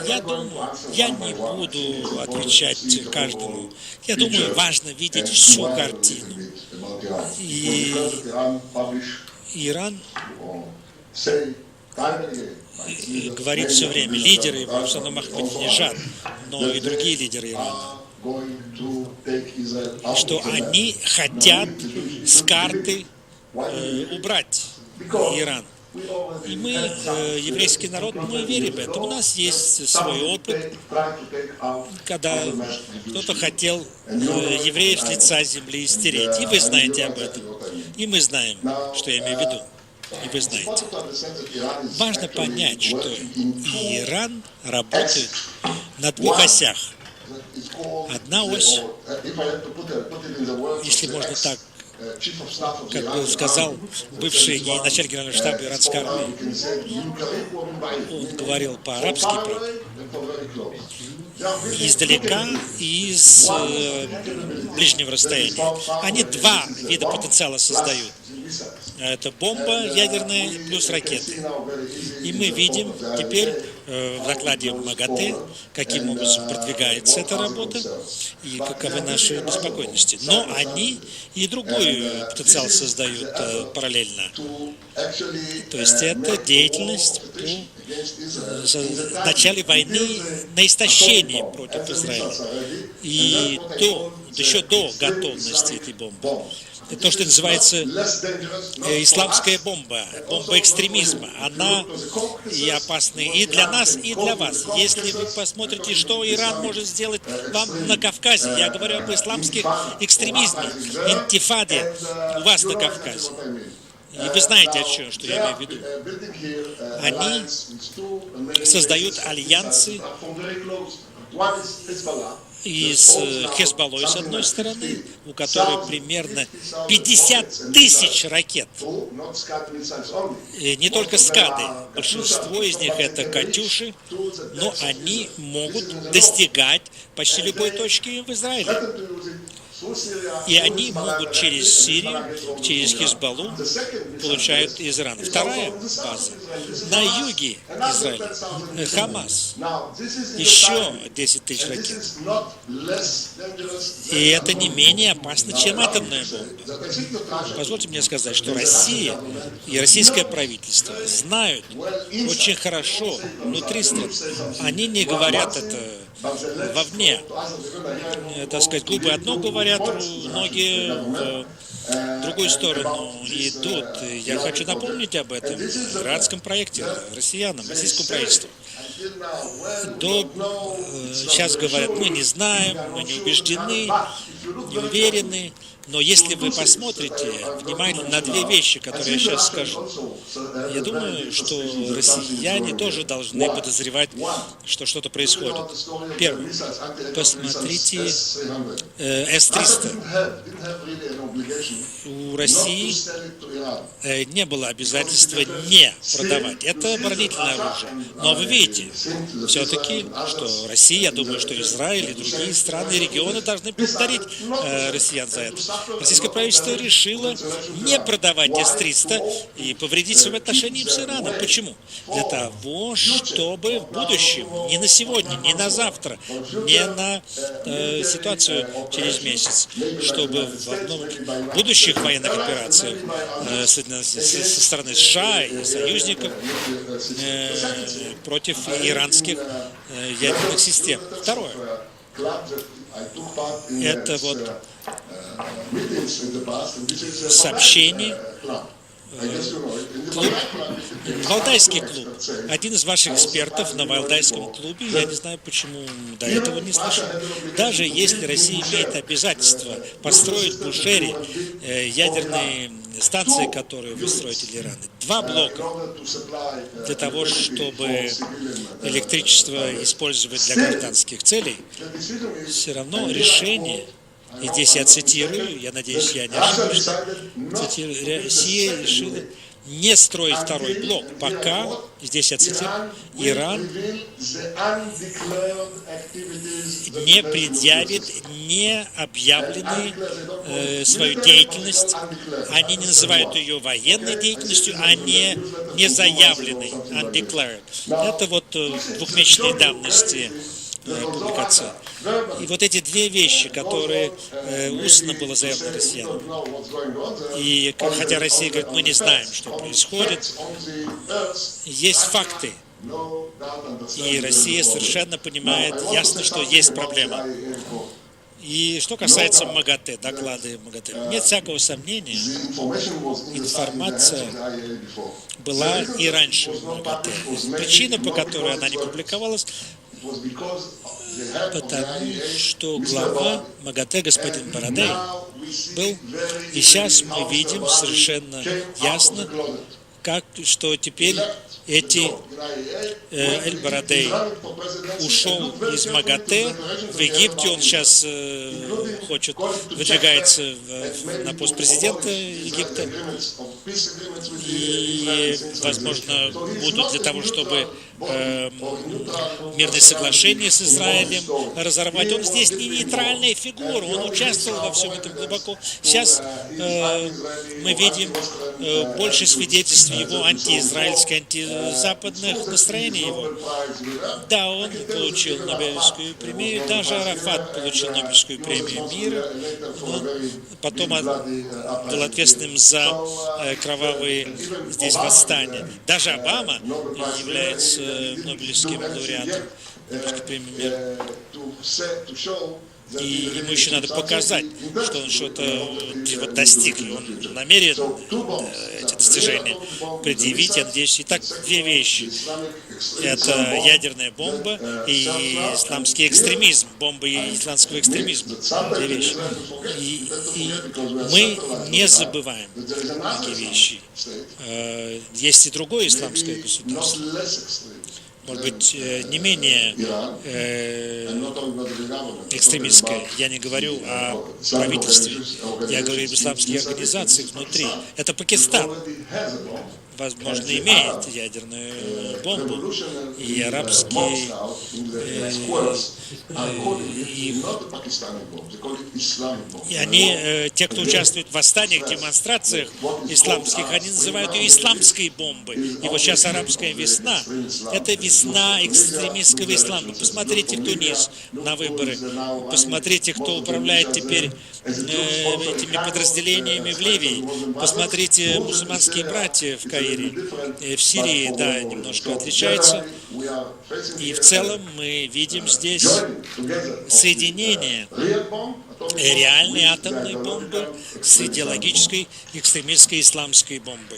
Я думаю, я не буду отвечать каждому. Я думаю, важно видеть всю картину. И Иран говорит все время, лидеры его, в основном Ахмадинежад, но и другие лидеры Ирана, что они хотят с карты убрать Иран. И мы, еврейский народ, мы верим в это. У нас есть свой опыт, когда кто-то хотел евреев с лица земли стереть. И вы знаете об этом. И мы знаем, что я имею в виду. И вы знаете. Важно понять, что Иран работает на двух осях. Одна ось, если можно так, как бы сказал бывший начальник генерального штаба иранской армии, он говорил по-арабски, правда, издалека и из ближнего расстояния. Они два вида потенциала создают. Это бомба ядерная плюс ракеты. И мы видим теперь в докладе МАГАТЭ, каким образом продвигается эта работа и каковы наши беспокойности. Но они и другой потенциал создают параллельно. То есть это деятельность по начале войны на истощение против Израиля. И еще до готовности этой бомбы. Это то, что называется исламская бомба, бомба экстремизма. Она и опасна и для нас, и для вас. Если вы посмотрите, что Иран может сделать вам на Кавказе, я говорю об исламских экстремизме, интифаде у вас на Кавказе. И вы знаете, что я имею в виду. Они создают альянсы и с Хезболлой с одной стороны, у которой примерно 50 тысяч ракет. И не только скады, большинство из них это «Катюши», но они могут достигать почти любой точки в Израиле. И они могут через Сирию, через Хезболлу получают из Ирана. Вторая база на юге Израиля, Хамас, еще 10 тысяч ракет. И это не менее опасно, чем атомная бомба. Позвольте мне сказать, что Россия и российское правительство знают очень хорошо внутри страны. Они не говорят это вовне. Так сказать, клубы одно говорят, многие в другую сторону идут. Я хочу напомнить об этом иранском проекте, россиянам, российскому правительству. Сейчас говорят, мы не знаем, мы не убеждены, не уверены. Но если вы посмотрите внимательно на две вещи, которые я сейчас скажу, я думаю, что россияне тоже должны подозревать, что что-то происходит. Первое. Посмотрите С-300. У России не было обязательства не продавать. Это оборонительное оружие. Но вы видите, все-таки, что Россия, я думаю, что Израиль и другие страны и регионы должны благодарить россиян за это. Российское правительство решило не продавать С-300 и повредить своим отношениям с Ираном. Почему? Для того, чтобы в будущем, не на сегодня, не на завтра, не на ситуацию через месяц, чтобы в одном будущих военных операциях со стороны США и союзников против иранских ядерных систем. Второе. Это вот сообщение, клуб, Валдайский клуб. Один из ваших экспертов на Валдайском клубе, я не знаю, почему до этого не слышал, даже если Россия имеет обязательство построить в Бушере ядерные станции, которые вы строите для Ирана, 2 блока для того, чтобы электричество использовать для гражданских целей, все равно решение. И здесь я цитирую, я надеюсь, я не ошибусь, Россия решила не строить второй блок, пока, здесь я цитирую, Иран не предъявит необъявленную свою деятельность. Они не называют ее военной деятельностью, а не заявленной, undeclared. Это вот двухмесячной давности публикация. И вот эти две вещи, которые устно было заявлено россиянам. И хотя Россия говорит, мы не знаем, что происходит, есть факты. И Россия совершенно понимает, ясно, что есть проблема. И что касается МАГАТЭ, доклады МАГАТЭ, нет всякого сомнения, информация была и раньше в МАГАТЭ. Причина, по которой она не публиковалась, потому что глава МАГАТЭ, господин Барадей, был, и сейчас мы видим совершенно ясно, что теперь Эль-Барадей ушел из МАГАТЭ в Египте, он сейчас выдвигается на пост президента Египта, и, возможно, будут для того, чтобы мирные соглашения с Израилем разорвать. Он здесь не нейтральная фигура, он участвовал во всем этом глубоко. Сейчас мы видим больше свидетельств его антиизраильских, антизападных настроений его. Да, он получил Нобелевскую премию, даже Арафат получил Нобелевскую премию мира, но потом был ответственным за кровавые здесь восстания. Даже Обама является Нобелевским лауреатом Нобелевской премии мира. И ему еще надо показать, что он что-то достиг, и он намерен эти достижения предъявить, я надеюсь. Итак, две вещи. Это ядерная бомба и исламский экстремизм, бомба и исламского экстремизма. Две вещи. И мы не забываем такие вещи. Есть и другое исламское государство, может быть, не менее экстремистское. Я не говорю о правительстве, я говорю об исламских организациях внутри. Это Пакистан. Возможно, имеет ядерную бомбу, и арабские, и они, те, кто участвует в восстаниях, демонстрациях исламских, они называют ее исламской бомбой. И вот сейчас арабская весна, это весна экстремистского ислама. Посмотрите в Тунис на выборы, посмотрите, кто управляет теперь этими подразделениями в Ливии, посмотрите мусульманские братья в Каире. В Сирии, да, немножко отличается. И в целом мы видим здесь соединение реальной атомной бомбы с идеологической экстремистской исламской бомбой.